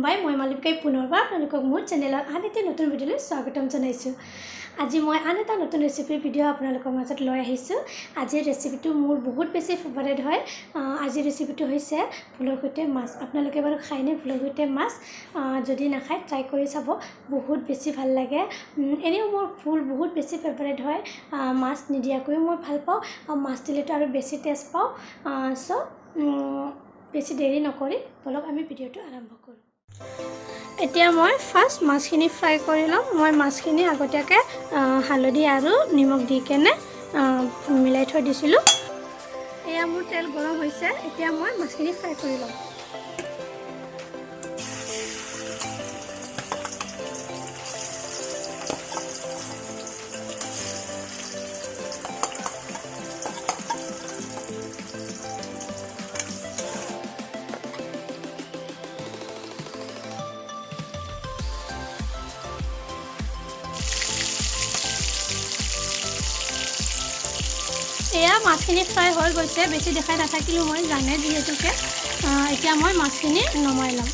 মুম্বাই মই মালিকাই পুনৰবাৰ আপোনালোকক মোৰ চেনেলত আন এটা নতুন ভিডিঅ'লৈ স্বাগতম জনাইছোঁ। আজি মই আন এটা নতুন ৰেচিপিৰ ভিডিঅ' আপোনালোকৰ মাজত লৈ আহিছোঁ। আজিৰ ৰেচিপিটো মোৰ বহুত বেছি ফেভাৰেট হয়। আজিৰ ৰেচিপিটো হৈছে ভোলৰ সৈতে মাছ। আপোনালোকে বাৰু খায়নে ভোলৰ সৈতে মাছ? যদি নাখায় ট্ৰাই কৰি চাব, বহুত বেছি ভাল লাগে। এনেও মোৰ ভোল বহুত বেছি ফেভাৰেট হয়। মাছ নিদিয়াকৈও মই ভাল পাওঁ, মাছ দিলেতো আৰু বেছি টেষ্ট পাওঁ। বেছি দেৰি নকৰি বলক আমি ভিডিঅ'টো আৰম্ভ কৰোঁ। এতিয়া মই ফাৰ্ষ্ট মাছখিনি ফ্ৰাই কৰি ল'ম। মই মাছখিনি আগতীয়াকৈ হালধি আৰু নিমখ দি কেনে মিলাই থৈ দিছিলোঁ। এয়া মোৰ তেল গৰম হৈছে, এতিয়া মই মাছখিনি ফ্ৰাই কৰি ল'ম। এয়া মাছখিনি ফ্ৰাই হৈ গৈছে, বেছি দেখাই নাথাকিলোঁ মই জানে যিহেতুকে। এতিয়া মই মাছখিনি নমাই ল'ম।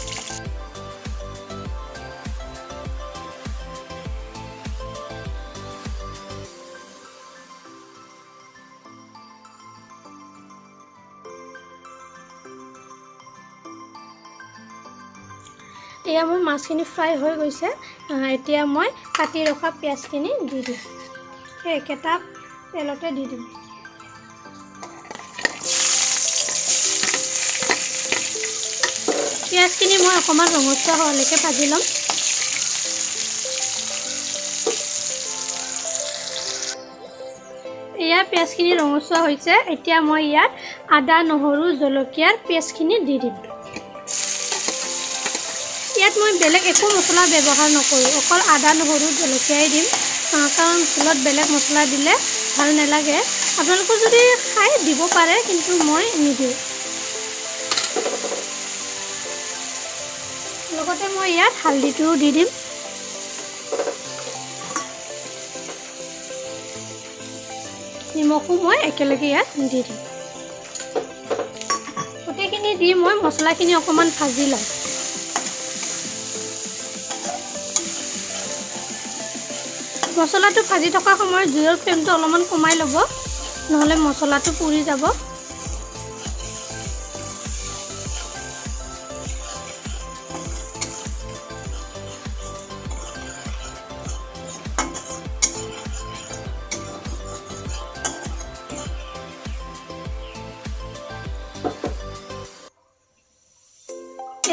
এয়া মোৰ মাছখিনি ফ্ৰাই হৈ গৈছে। এতিয়া মই কাটি ৰখা পিঁয়াজখিনি দি দিম। সেই একেটা তেলতে দি দিম। পিঁয়াজখিনি মই অকণমান ৰঙচুৱা হোৱালৈকে ভাজি ল'ম। এয়া পিঁয়াজখিনি ৰঙচুৱা হৈছে, এতিয়া মই ইয়াত আদা, নহৰু, জলকীয়াৰ পেষ্টখিনি দি দিম। ইয়াত মই বেলেগ একো মছলা ব্যৱহাৰ নকৰোঁ, অকল আদা, নহৰু, জলকীয়াই দিম। কাৰণ ভোলত বেলেগ মছলা দিলে ভাল নালাগে। আপোনালোকে যদি খায় দিব পাৰে, কিন্তু মই নিদিওঁ। লগতে মই ইয়াত হালধিটোও দি দিম। নিমখো মই একেলগে ইয়াত দি দিম। গোটেইখিনি দি মই মছলাখিনি অকণমান ভাজি লওঁ। মছলাটো ভাজি থকা সময়ত জুইৰ ফ্লেমটো অলপমান কমাই ল'ব, নহ'লে মছলাটো পুৰি যাব।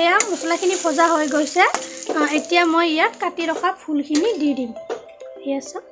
এয়া মছলাখিনি ভজা হৈ গৈছে। এতিয়া মই ইয়াত কাটি ৰখা ফুলখিনি দি দিম। এয়া চাওক।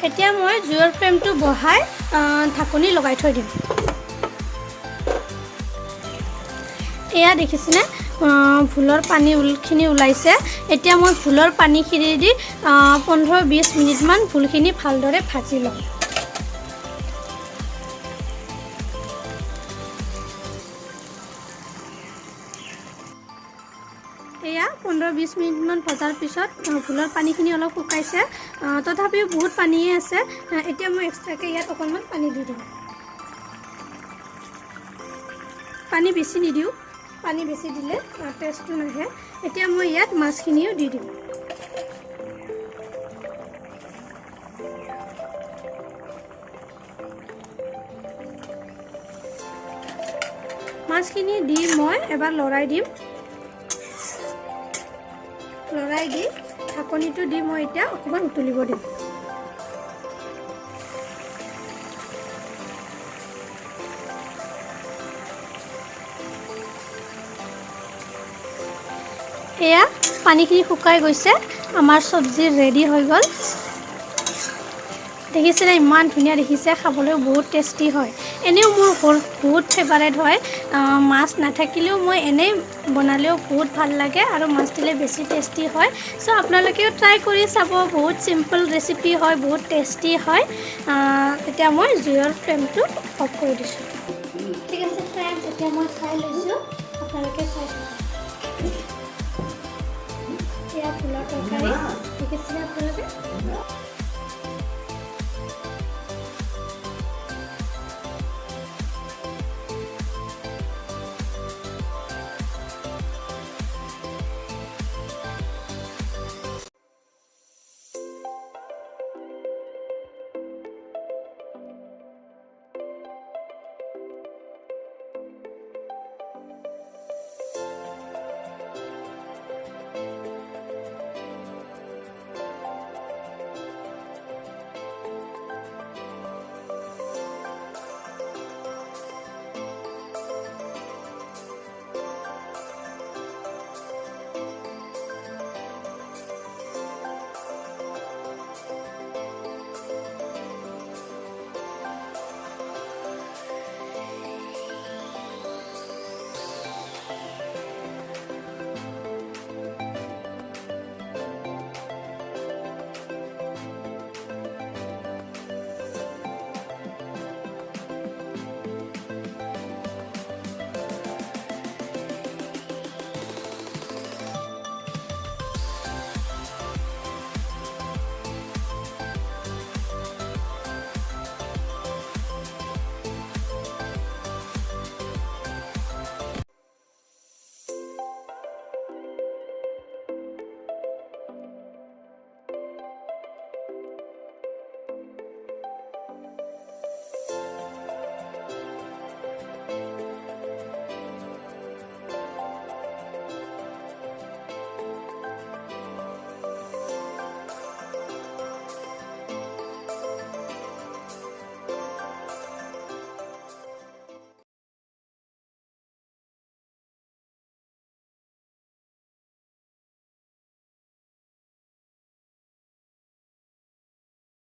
এতিয়া মই জুইৰ ফ্লেমটো বঢ়াই ঢাকনি লগাই থৈ দিম। এয়া দেখিছেনে ভোলৰ পানীখিনি ওলাইছে। এতিয়া মই ভোলৰ পানীখিনি দি 15-20 মিনিটমান ভোলখিনি ভালদৰে ভাজি ল'ম। এয়া 15-20 মিনিটমান ভজাৰ পিছত ভোলৰ পানীখিনি অলপ শুকাইছে, তথাপিও বহুত পানীয়ে আছে। এতিয়া মই এক্সট্ৰাকৈ ইয়াত অকণমান পানী দি দিম। পানী বেছি নিদিওঁ, পানী বেছি দিলে টেষ্টটো নাহে। এতিয়া মই ইয়াত মাছখিনিও দি দিম। মাছখিনি দি মই এবাৰ লৰাই দিম। লৰাই দি ঢাকনিটো দি মই এতিয়া অকণমান উতলিব দিম। এয়া পানীখিনি শুকাই গৈছে আমাৰ চব্জি ৰেডি হৈ গ'ল দেখিছেনে ইমান ধুনীয়া দেখিছে খাবলৈও বহুত টেষ্টি হয় এনেও মোৰ বহুত ফেভাৰেট হয় মাছ নাথাকিলেও মই এনেই বনালেও বহুত ভাল লাগে আৰু মাছ দিলে বেছি টেষ্টি হয় চ' আপোনালোকেও ট্ৰাই কৰি চাব বহুত চিম্পল ৰেচিপি হয় বহুত টেষ্টি হয় এতিয়া মই জুইৰ ফ্লেমটো অফ কৰি দিছোঁ ঠিক আছে ফ্ৰেণ্ডছ এতিয়া মই চাই লৈছোঁ আপোনালোকে চাই এয়া ফুলৰ তৰকাৰী দেখিছেনে আপোনালোকে